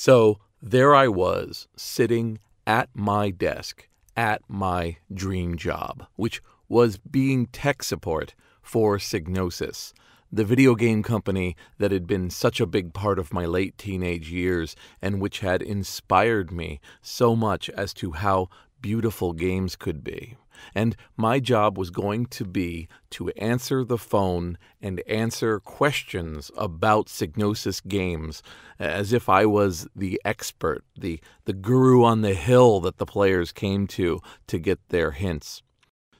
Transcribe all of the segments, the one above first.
So there I was, sitting at my desk at my dream job, which was being tech support for Psygnosis, the video game company that had been such a big part of my late teenage years and which had inspired me so much as to how beautiful games could be. And my job was going to be to answer the phone and answer questions about Psygnosis games as if I was the expert, the guru on the hill that the players came to get their hints.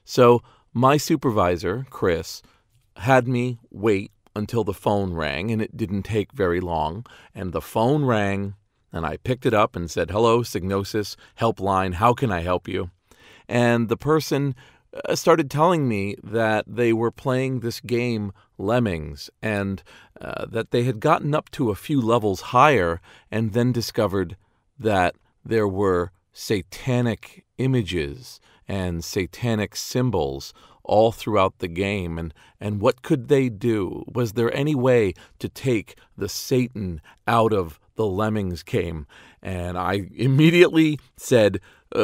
So my supervisor, Chris, had me wait until the phone rang, and it didn't take very long. And the phone rang, and I picked it up and said, "Hello, Psygnosis, helpline, how can I help you?" And the person started telling me that they were playing this game, Lemmings, and that they had gotten up to a few levels higher and then discovered that there were satanic images and satanic symbols all throughout the game. And what could they do? Was there any way to take the Satan out of the Lemmings game? And I immediately said,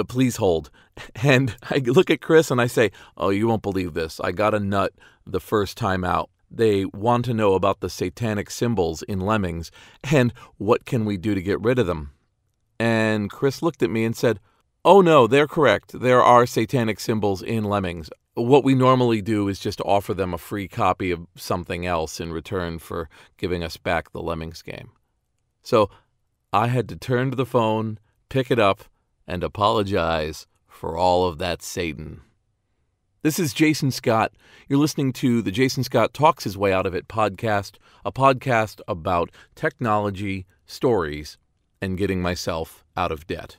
"Please hold." And I look at Chris and I say, "Oh, you won't believe this. I got a nut the first time out. They want to know about the satanic symbols in Lemmings, and what can we do to get rid of them?" And Chris looked at me and said, "Oh, no, they're correct. There are satanic symbols in Lemmings. What we normally do is just offer them a free copy of something else in return for giving us back the Lemmings game." So I had to turn to the phone, pick it up, and apologize for all of that Satan. This is Jason Scott. You're listening to the Jason Scott Talks His Way Out of It podcast, a podcast about technology, stories, and getting myself out of debt.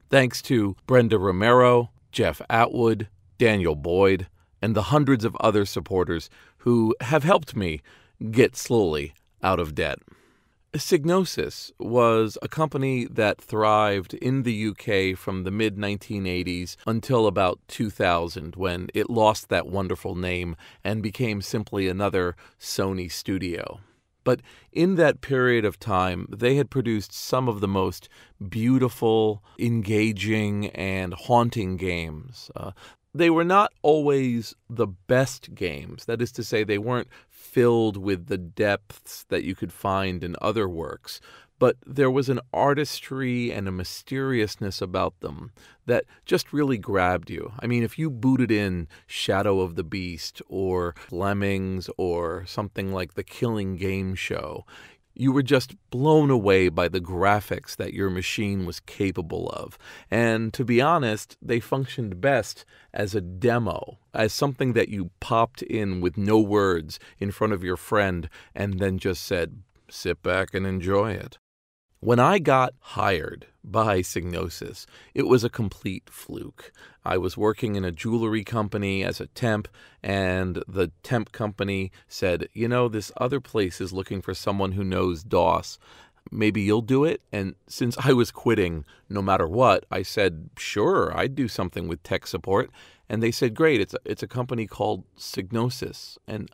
Thanks to Brenda Romero, Jeff Atwood, Daniel Boyd, and the hundreds of other supporters who have helped me get slowly out of debt. Psygnosis was a company that thrived in the UK from the mid-1980s until about 2000, when it lost that wonderful name and became simply another Sony studio. But in that period of time, they had produced some of the most beautiful, engaging, and haunting games. They were not always the best games. That is to say, they weren't filled with the depths that you could find in other works. But there was an artistry and a mysteriousness about them that just really grabbed you. I mean, if you booted in Shadow of the Beast or Lemmings or something like The Killing Game Show, you were just blown away by the graphics that your machine was capable of. And to be honest, they functioned best as a demo, as something that you popped in with no words in front of your friend and then just said, "Sit back and enjoy it." When I got hired by Psygnosis, it was a complete fluke. I was working in a jewelry company as a temp, and the temp company said, "You know, this other place is looking for someone who knows DOS. Maybe you'll do it?" And since I was quitting no matter what, I said, "Sure, I'd do something with tech support." And they said, "Great, it's a company called Psygnosis." And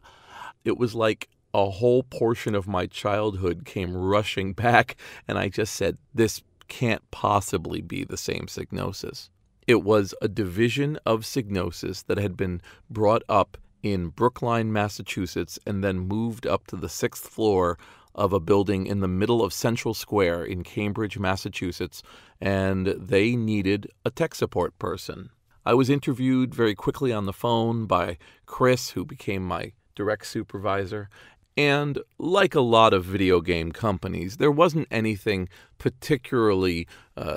it was like a whole portion of my childhood came rushing back, and I just said, this can't possibly be the same Psygnosis. It was a division of Psygnosis that had been brought up in Brookline, Massachusetts, and then moved up to the 6th floor of a building in the middle of Central Square in Cambridge, Massachusetts, and they needed a tech support person. I was interviewed very quickly on the phone by Chris, who became my direct supervisor. And like a lot of video game companies, there wasn't anything particularly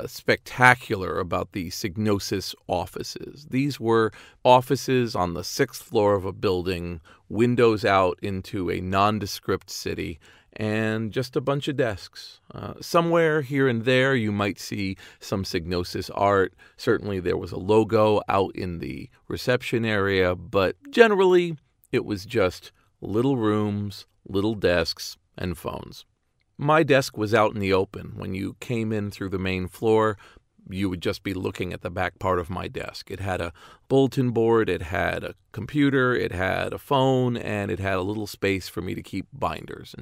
spectacular about the Psygnosis offices. These were offices on the 6th floor of a building, windows out into a nondescript city, and just a bunch of desks. Somewhere here and there you might see some Psygnosis art. Certainly there was a logo out in the reception area, but generally it was just little rooms, little desks, and phones. My desk was out in the open. When you came in through the main floor, you would just be looking at the back part of my desk. It had a bulletin board, it had a computer, it had a phone, and it had a little space for me to keep binders.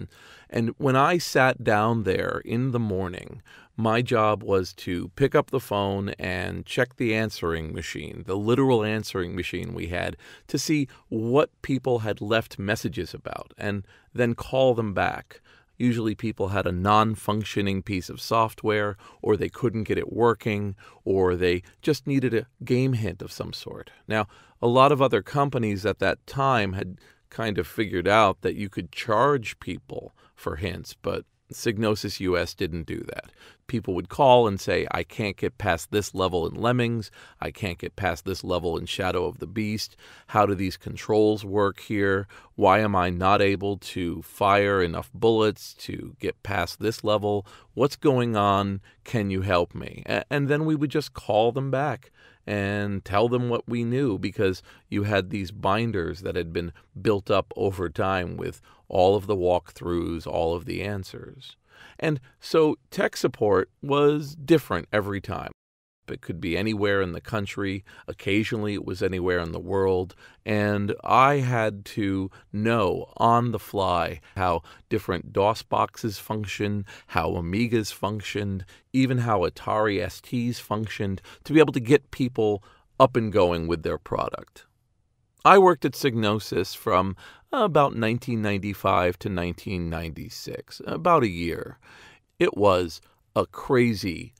And when I sat down there in the morning, my job was to pick up the phone and check the answering machine, the literal answering machine we had, to see what people had left messages about, and then call them back. Usually people had a non-functioning piece of software, or they couldn't get it working, or they just needed a game hint of some sort. Now, a lot of other companies at that time had kind of figured out that you could charge people for hints, but Psygnosis US didn't do that. People would call and say, I can't get past this level in Lemmings. I can't get past this level in Shadow of the Beast. How do these controls work here? Why am I not able to fire enough bullets to get past this level? What's going on? Can you help me? And then we would just call them back and tell them what we knew, because you had these binders that had been built up over time with all of the walkthroughs, all of the answers. And so tech support was different every time. It could be anywhere in the country. Occasionally it was anywhere in the world. And I had to know on the fly how different DOS boxes functioned, how Amigas functioned, even how Atari STs functioned, to be able to get people up and going with their product. I worked at Psygnosis from about 1995 to 1996, about a year. It was a crazy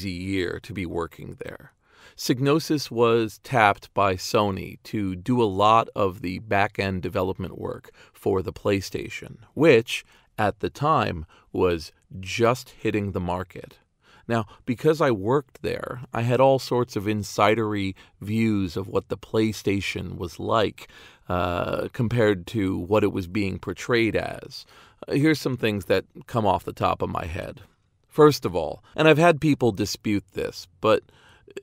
year to be working there. Psygnosis was tapped by Sony to do a lot of the back-end development work for the PlayStation, which, at the time, was just hitting the market. Now, because I worked there, I had all sorts of insidery views of what the PlayStation was like compared to what it was being portrayed as. Here's some things that come off the top of my head. First of all, and I've had people dispute this, but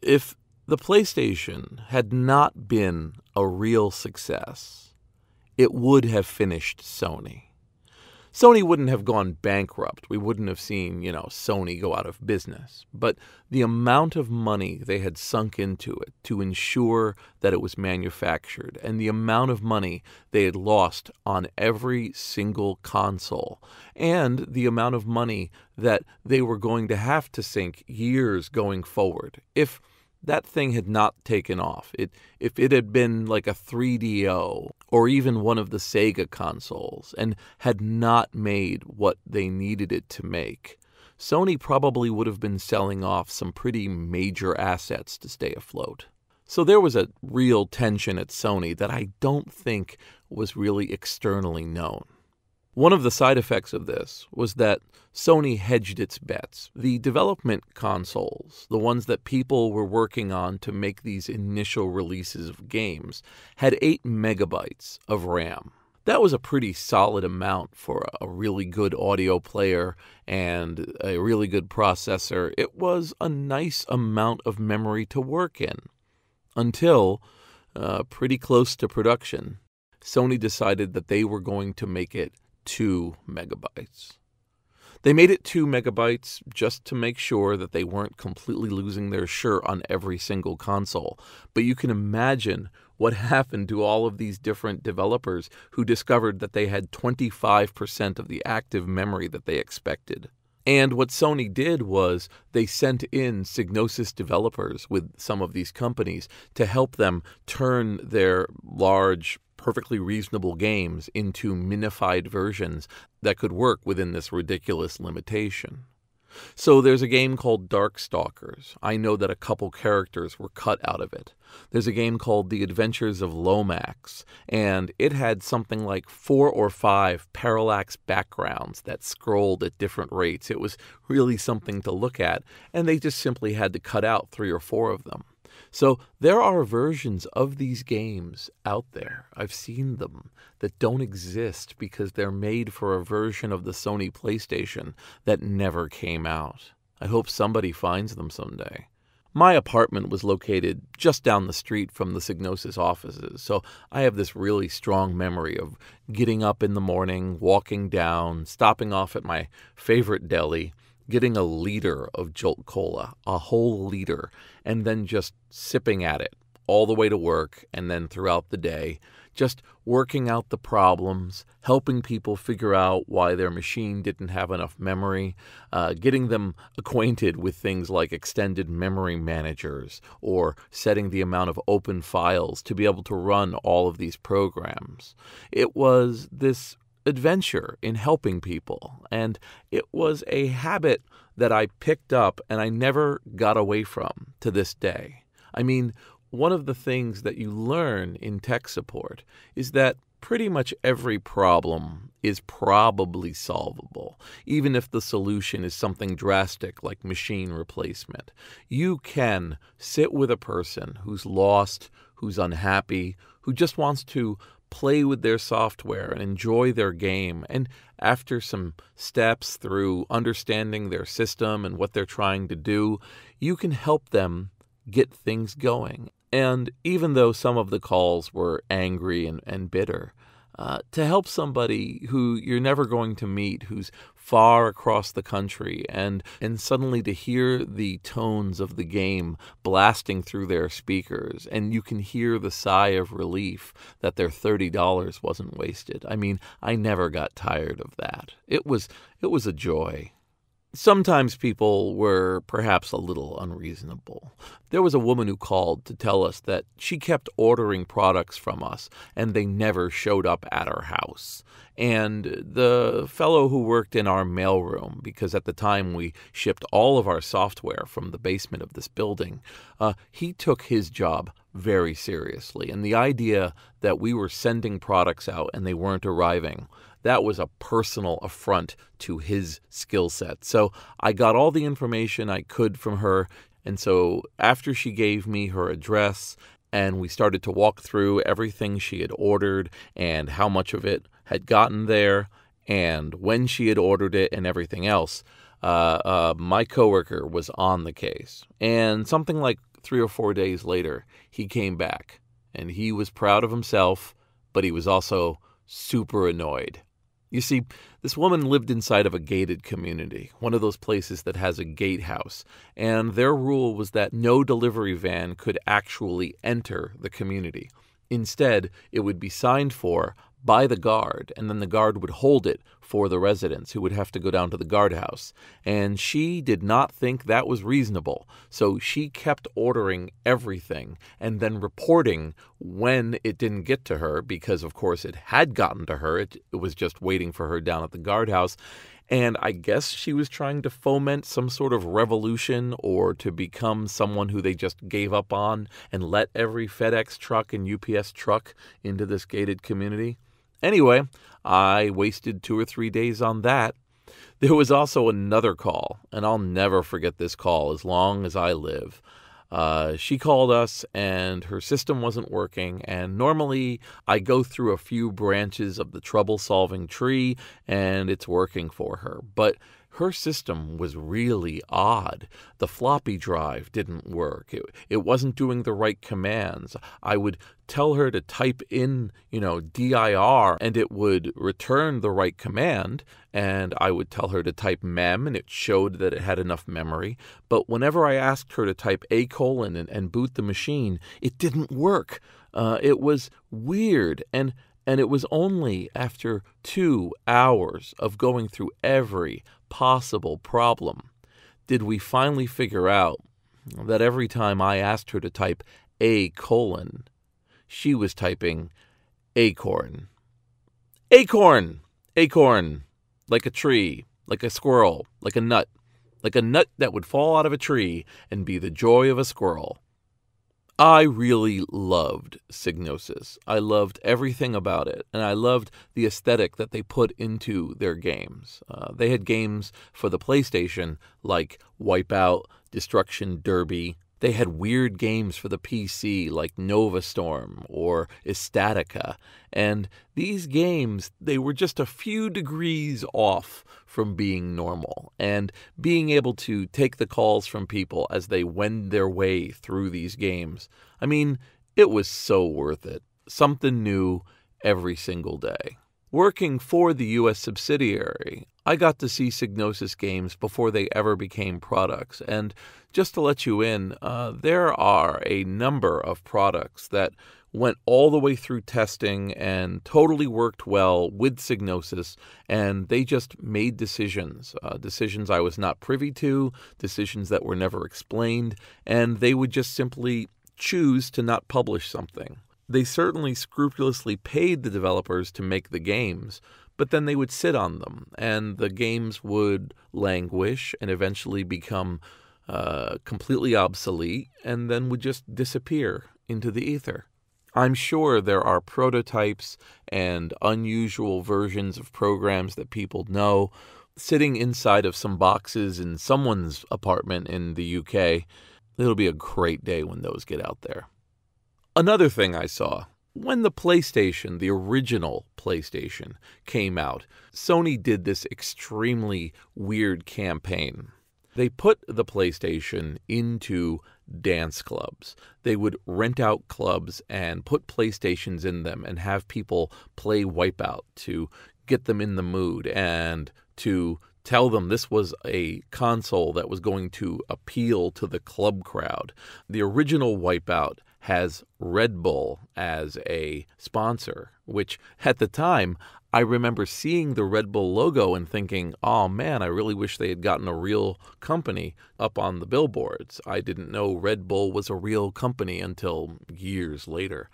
if the PlayStation had not been a real success, it would have finished Sony. Sony wouldn't have gone bankrupt. We wouldn't have seen, Sony go out of business. But the amount of money they had sunk into it to ensure that it was manufactured, and the amount of money they had lost on every single console, and the amount of money that they were going to have to sink years going forward, if that thing had not taken off, if it had been like a 3DO or even one of the Sega consoles and had not made what they needed it to make, Sony probably would have been selling off some pretty major assets to stay afloat. So there was a real tension at Sony that I don't think was really externally known. One of the side effects of this was that Sony hedged its bets. The development consoles, the ones that people were working on to make these initial releases of games, had 8 megabytes of RAM. That was a pretty solid amount for a really good audio player and a really good processor. It was a nice amount of memory to work in. Until, pretty close to production, Sony decided that they were going to make it 2 megabytes. They made it 2 megabytes just to make sure that they weren't completely losing their shirt on every single console. But you can imagine what happened to all of these different developers who discovered that they had 25% of the active memory that they expected. And what Sony did was they sent in Psygnosis developers with some of these companies to help them turn their large, perfectly reasonable games into minified versions that could work within this ridiculous limitation. So there's a game called Darkstalkers. I know that a couple characters were cut out of it. There's a game called The Adventures of Lomax, and it had something like 4 or 5 parallax backgrounds that scrolled at different rates. It was really something to look at, and they just simply had to cut out 3 or 4 of them. So there are versions of these games out there, I've seen them, that don't exist because they're made for a version of the Sony PlayStation that never came out. I hope somebody finds them someday. My apartment was located just down the street from the Psygnosis offices, so I have this really strong memory of getting up in the morning, walking down, stopping off at my favorite deli, getting a liter of Jolt Cola, a whole liter, and then just sipping at it all the way to work and then throughout the day, just working out the problems, helping people figure out why their machine didn't have enough memory, getting them acquainted with things like extended memory managers or setting the amount of open files to be able to run all of these programs. It was this adventure in helping people, and it was a habit that I picked up and I never got away from to this day. I mean, one of the things that you learn in tech support is that pretty much every problem is probably solvable, even if the solution is something drastic like machine replacement. You can sit with a person who's lost, who's unhappy, who just wants to play with their software and enjoy their game, and after some steps through understanding their system and what they're trying to do, you can help them get things going. And even though some of the calls were angry and bitter, to help somebody who you're never going to meet, who's far across the country, and suddenly to hear the tones of the game blasting through their speakers, and you can hear the sigh of relief that their $30 wasn't wasted. I mean, I never got tired of that. It was a joy. Sometimes people were perhaps a little unreasonable. There was a woman who called to tell us that she kept ordering products from us and they never showed up at her house. And the fellow who worked in our mailroom, because at the time we shipped all of our software from the basement of this building, he took his job very seriously. And the idea that we were sending products out and they weren't arriving, that was a personal affront to his skill set. So I got all the information I could from her. And so after she gave me her address and we started to walk through everything she had ordered and how much of it had gotten there and when she had ordered it and everything else, my coworker was on the case. And something like 3 or 4 days later, he came back and he was proud of himself, but he was also super annoyed. You see, this woman lived inside of a gated community, one of those places that has a gatehouse, and their rule was that no delivery van could actually enter the community. Instead, it would be signed for by the guard, and then the guard would hold it for the residents who would have to go down to the guardhouse. And she did not think that was reasonable, so she kept ordering everything and then reporting when it didn't get to her, because of course it had gotten to her. It was just waiting for her down at the guardhouse. And I guess she was trying to foment some sort of revolution or to become someone who they just gave up on and let every FedEx truck and UPS truck into this gated community. Anyway, I wasted 2 or 3 days on that. There was also another call, and I'll never forget this call as long as I live. She called us and her system wasn't working, and normally I go through a few branches of the trouble-solving tree and it's working for her. But her system was really odd. The floppy drive didn't work. It wasn't doing the right commands. I would tell her to type in, dir, and it would return the right command. And I would tell her to type mem, and it showed that it had enough memory. But whenever I asked her to type a : and boot the machine, it didn't work. It was weird. And it was only after 2 hours of going through every possible problem did we finally figure out that every time I asked her to type a : she was typing acorn. Acorn! Acorn! Like a tree, like a squirrel, like a nut that would fall out of a tree and be the joy of a squirrel. I really loved Psygnosis. I loved everything about it, and I loved the aesthetic that they put into their games. They had games for the PlayStation like Wipeout, Destruction Derby. They had weird games for the PC like Nova Storm or Estatica. And these games, they were just a few degrees off from being normal and being able to take the calls from people as they wend their way through these games. I mean, it was so worth it. Something new every single day. Working for the U.S. subsidiary, I got to see Psygnosis games before they ever became products. And just to let you in, there are a number of products that went all the way through testing and totally worked well with Psygnosis, and they just made decisions I was not privy to, decisions that were never explained, and they would just simply choose to not publish something. They certainly scrupulously paid the developers to make the games, but then they would sit on them, and the games would languish and eventually become completely obsolete, and then would just disappear into the ether. I'm sure there are prototypes and unusual versions of programs that people know sitting inside of some boxes in someone's apartment in the UK. It'll be a great day when those get out there. Another thing I saw, when the PlayStation, the original PlayStation, came out, Sony did this extremely weird campaign. They put the PlayStation into dance clubs. They would rent out clubs and put PlayStations in them and have people play Wipeout to get them in the mood and to tell them this was a console that was going to appeal to the club crowd. The original Wipeout has Red Bull as a sponsor, which at the time, I remember seeing the Red Bull logo and thinking, oh man, I really wish they had gotten a real company up on the billboards. I didn't know Red Bull was a real company until years later.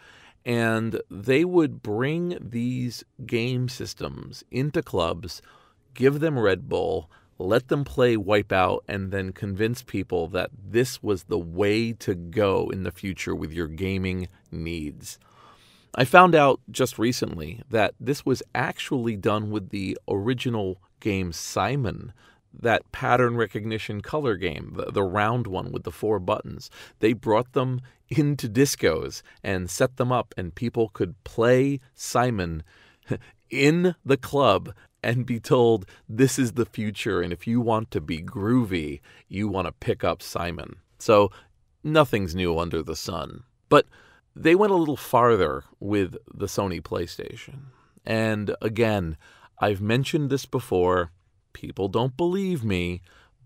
And they would bring these game systems into clubs, give them Red Bull, let them play Wipeout, and then convince people that this was the way to go in the future with your gaming needs. I found out just recently that this was actually done with the original game Simon, that pattern recognition color game, the round one with the 4 buttons. They brought them into discos and set them up, and people could play Simon in the club and be told, this is the future, and if you want to be groovy, you want to pick up Simon. So nothing's new under the sun. But they went a little farther with the Sony PlayStation. And again, I've mentioned this before. People don't believe me,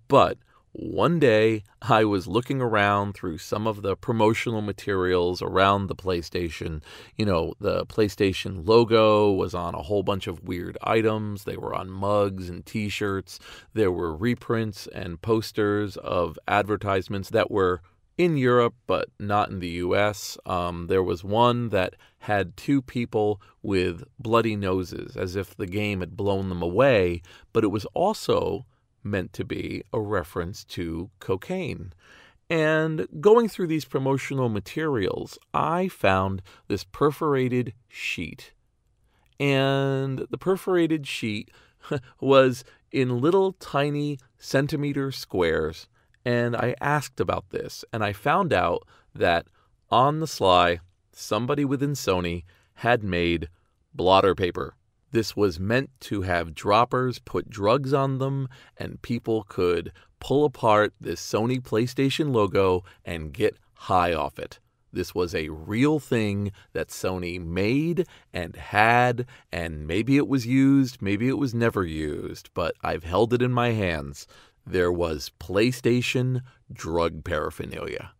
but one day I was looking around through some of the promotional materials around the PlayStation. You know, the PlayStation logo was on a whole bunch of weird items. They were on mugs and t-shirts. There were reprints and posters of advertisements that were in Europe, but not in the US. There was one that had 2 people with bloody noses, as if the game had blown them away, but it was also meant to be a reference to cocaine. And going through these promotional materials, I found this perforated sheet. And the perforated sheet was in little tiny centimeter squares. And I asked about this, and I found out that on the sly, somebody within Sony had made blotter paper. This was meant to have droppers put drugs on them, and people could pull apart this Sony PlayStation logo and get high off it. This was a real thing that Sony made and had, and maybe it was used, maybe it was never used, but I've held it in my hands. There was PlayStation drug paraphernalia.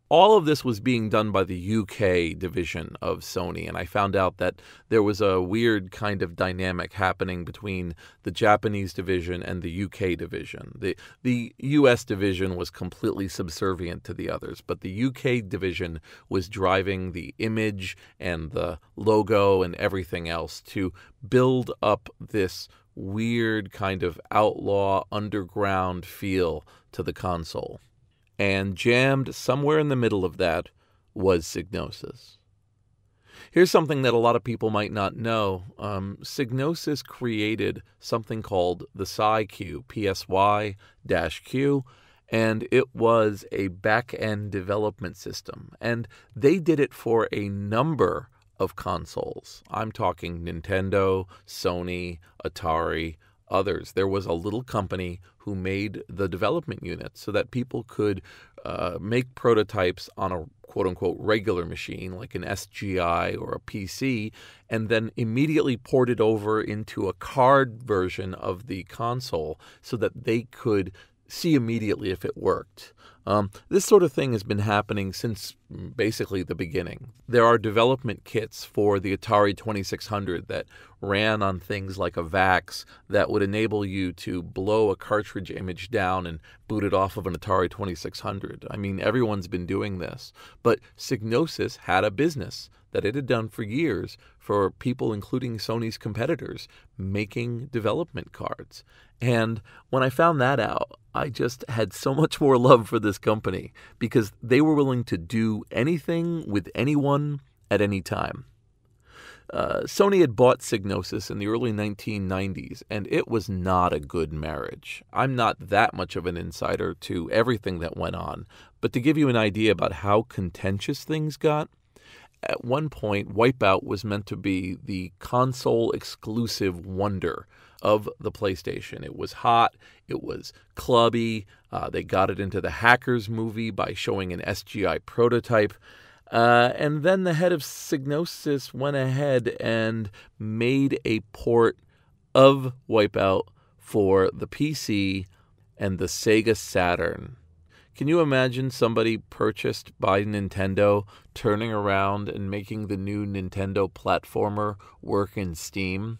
All of this was being done by the UK division of Sony, and I found out that there was a weird kind of dynamic happening between the Japanese division and the UK division. The US division was completely subservient to the others, but the UK division was driving the image and the logo and everything else to build up this weird kind of outlaw underground feel to the console. And jammed somewhere in the middle of that was Psygnosis. Here's something that a lot of people might not know. Psygnosis created something called the PsyQ, PSY-Q, and it was a back-end development system. And they did it for a number of consoles. I'm talking Nintendo, Sony, Atari, others. There was a little company who made the development units so that people could make prototypes on a quote-unquote regular machine like an SGI or a PC, and then immediately port it over into a card version of the console so that they could see immediately if it worked. This sort of thing has been happening since basically the beginning. There are development kits for the Atari 2600 that ran on things like a VAX that would enable you to blow a cartridge image down and boot it off of an Atari 2600. I mean, everyone's been doing this. But Psygnosis had a business that it had done for years for people, including Sony's competitors, making development cards. And when I found that out, I just had so much more love for this company because they were willing to do anything with anyone at any time. Sony had bought Psygnosis in the early 1990s, and it was not a good marriage. I'm not that much of an insider to everything that went on, but to give you an idea about how contentious things got, at one point, Wipeout was meant to be the console-exclusive wonder of the PlayStation. It was hot. It was clubby. They got it into the Hackers movie by showing an SGI prototype. And then the head of Psygnosis went ahead and made a port of Wipeout for the PC and the Sega Saturn. Can you imagine somebody purchased by Nintendo turning around and making the new Nintendo platformer work in Steam?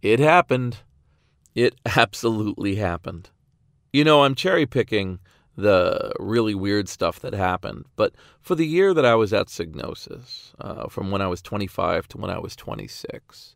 It happened. It absolutely happened. You know, I'm cherry-picking the really weird stuff that happened, but for the year that I was at Psygnosis, from when I was 25 to when I was 26,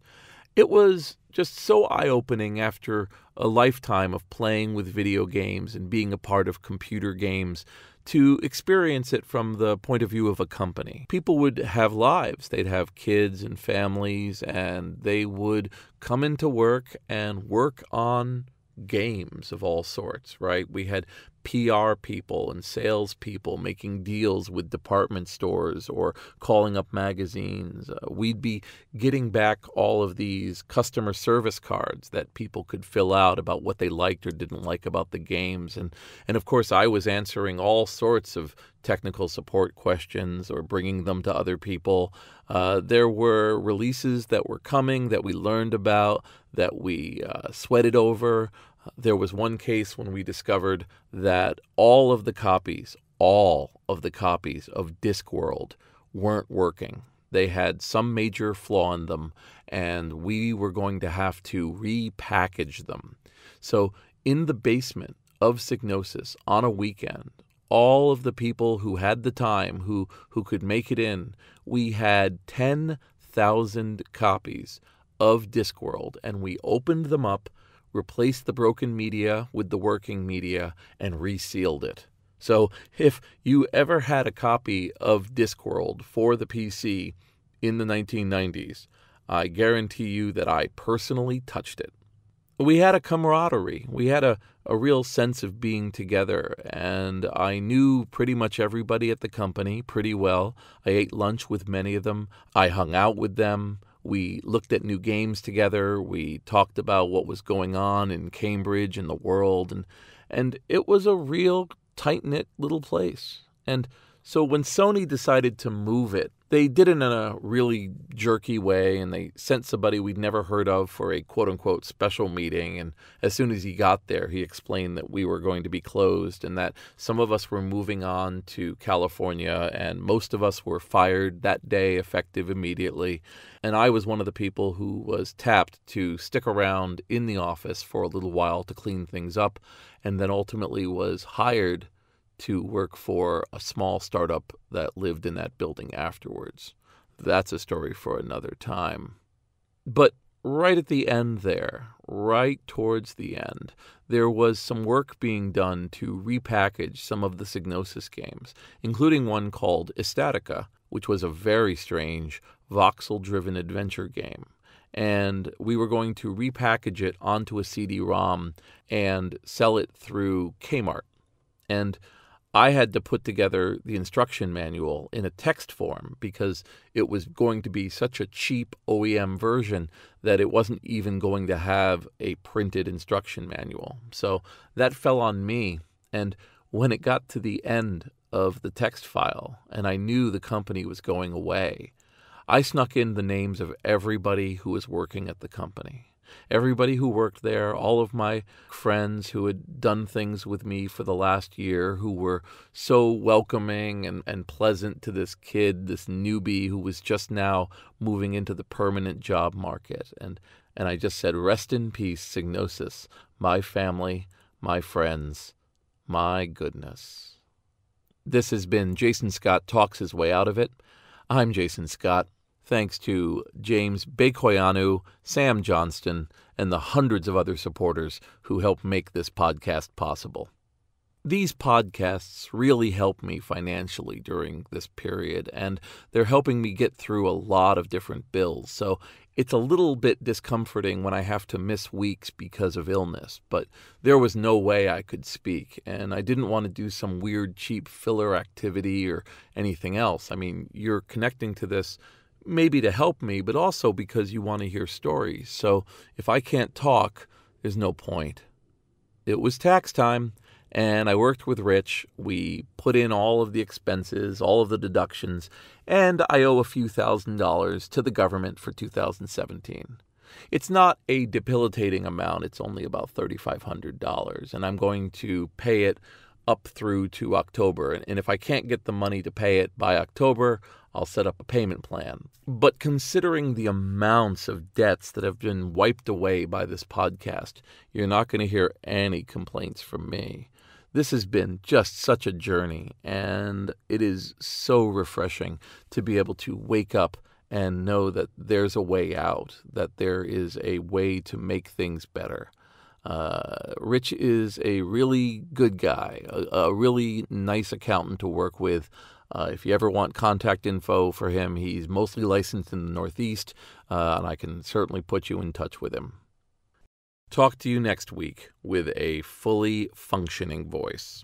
it was just so eye-opening after a lifetime of playing with video games and being a part of computer games to experience it from the point of view of a company. People would have lives. They'd have kids and families, and they would come into work and work on games of all sorts, right? We had PR people and sales people making deals with department stores or calling up magazines. We'd be getting back all of these customer service cards that people could fill out about what they liked or didn't like about the games. And of course, I was answering all sorts of technical support questions or bringing them to other people. There were releases that were coming that we learned about, that we sweated over. There was one case when we discovered that all of the copies of Discworld weren't working. They had some major flaw in them, and we were going to have to repackage them. So in the basement of Psygnosis on a weekend, all of the people who had the time, who could make it in, we had 10,000 copies of Discworld, and we opened them up, replaced the broken media with the working media, and resealed it. So if you ever had a copy of Discworld for the PC in the 1990s, I guarantee you that I personally touched it. We had a camaraderie. We had a real sense of being together, and I knew pretty much everybody at the company pretty well. I ate lunch with many of them. I hung out with them. We looked at new games together. We talked about what was going on in Cambridge and the world, and it was a real tight-knit little place. And so when Sony decided to move it, they did it in a really jerky way, and they sent somebody we'd never heard of for a quote-unquote special meeting. And as soon as he got there, he explained that we were going to be closed and that some of us were moving on to California, and most of us were fired that day, effective immediately. And I was one of the people who was tapped to stick around in the office for a little while to clean things up, and then ultimately was hired to work for a small startup that lived in that building afterwards. That's a story for another time. But right at the end there, right towards the end, there was some work being done to repackage some of the Psygnosis games, including one called Estatica, which was a very strange voxel-driven adventure game. And we were going to repackage it onto a CD-ROM and sell it through Kmart. And I had to put together the instruction manual in a text form because it was going to be such a cheap OEM version that it wasn't even going to have a printed instruction manual. So that fell on me. And when it got to the end of the text file and I knew the company was going away, I snuck in the names of everybody who was working at the company. Everybody who worked there, all of my friends who had done things with me for the last year, who were so welcoming and pleasant to this kid, this newbie who was just now moving into the permanent job market. And I just said, rest in peace, Psygnosis, my family, my friends, my goodness. This has been Jason Scott Talks His Way Out of It. I'm Jason Scott. Thanks to James Bekoyanu, Sam Johnston, and the hundreds of other supporters who help make this podcast possible. These podcasts really help me financially during this period, and they're helping me get through a lot of different bills. So it's a little bit discomforting when I have to miss weeks because of illness, but there was no way I could speak, and I didn't want to do some weird, cheap filler activity or anything else. I mean, you're connecting to this maybe to help me, but also because you want to hear stories. So if I can't talk, there's no point. It was tax time, and I worked with Rich. We put in all of the expenses, all of the deductions, and I owe a few $1,000s to the government for 2017. It's not a debilitating amount. It's only about $3,500, and I'm going to pay it up through to October. And if I can't get the money to pay it by October, I'll set up a payment plan. But considering the amounts of debts that have been wiped away by this podcast, you're not going to hear any complaints from me. This has been just such a journey, and it is so refreshing to be able to wake up and know that there's a way out, that there is a way to make things better. Rich is a really good guy, a really nice accountant to work with. If you ever want contact info for him, he's mostly licensed in the Northeast, and I can certainly put you in touch with him. Talk to you next week with a fully functioning voice.